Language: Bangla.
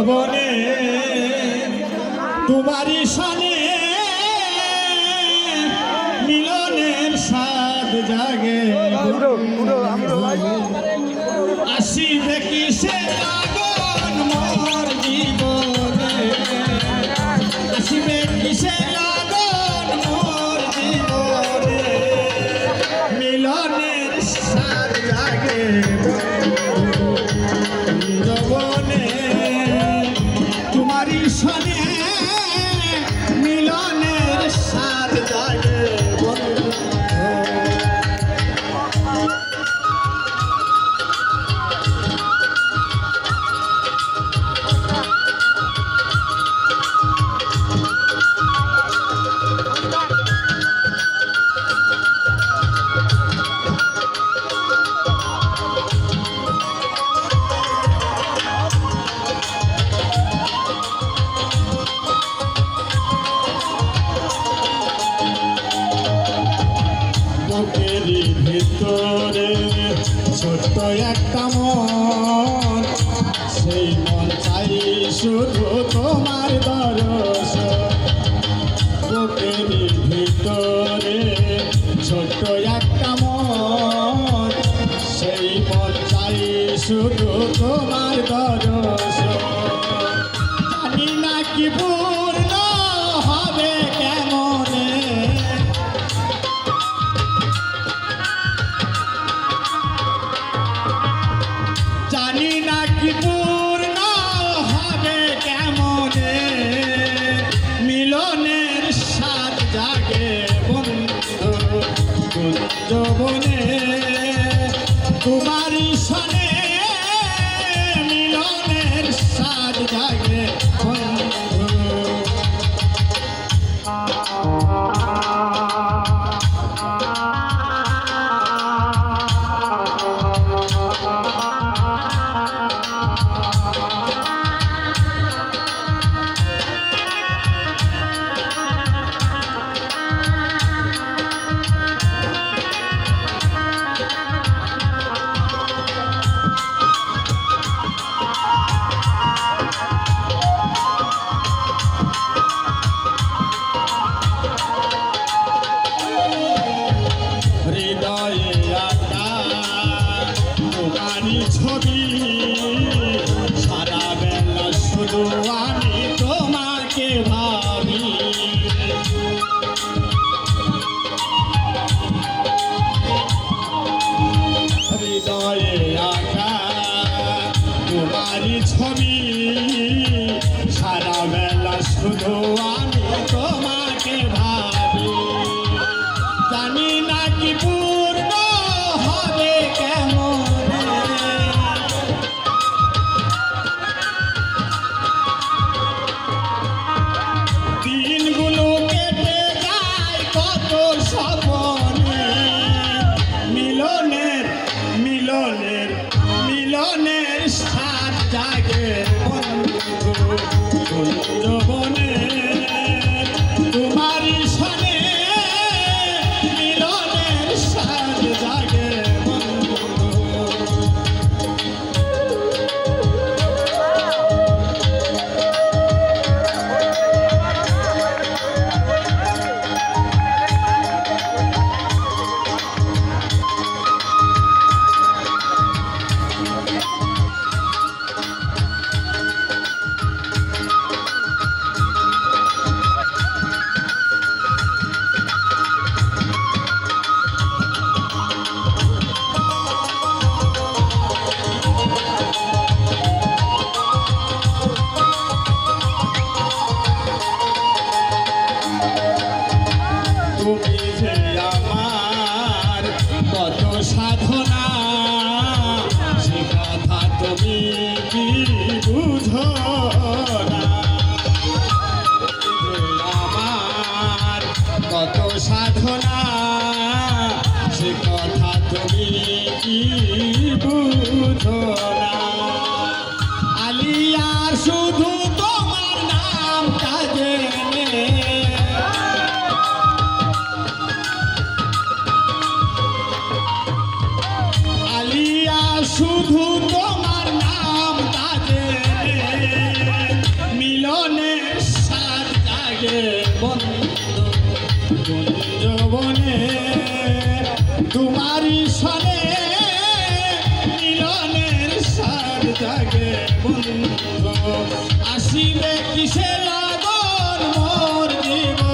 যৌবনে তোমারই সনে মিলনের স্বাদ জাগে আসিবে কিসে লাগন মোর জীবনে আসিবে কিসে লাগন মোর জীবনে মিলনের স্বাদ জাগে যৌবনে তোমারই সনে মিলনের স্বাদ জাগে বুকেরই ভিতরে ছোট্ট একটা মন সেই মন চাই শুধু তোমার দর্শন বুকেরই ভিতরে ছোট্ট একটা মন সেই মন চাই শুধু তোমার দর্শন জানি না কি পূর্ণ হবে কেমনে জানি না কি পূর্ণ হবে কেমনে মিলনের স্বাদ জাগে বন্ধু যৌবনে তোমারই সনে মিলনের স্বাদ জাগে বন্ধু হৃদয়ে আঁকা তোমারই ছবি সারা বেলা শুধু আমি তোমাকে ভাবি হৃদয়ে আঁকা তোমারই ছবি সারা বেলা শুধু আমি তোমাকে ভাবি জানি না কি পূর্ণ হবে কেমনে দিনগুলো কেটে যায় কত স্বপ্নে মিলনের মিলনের মিলনের স্বাদ জাগে বন্ধু যৌবনে তোমারই সনে মিলনের স্বাদ জাগে বন্ধু তুমি যে আমার কত সাধনা সে কথা তুমি কি বুঝো না তুমি যে আমার কত সাধনা সে কথা তুমি কি বুঝো না আলিয়ার শুধু তোমার নামটা জেনে শুধু তোমার নাম তাজে বন্ধু কুঞ্জবনে তোমারই সনে মিলনের সার জাগে বন্ধু আসিবে কিসে লাগন মোর জীবন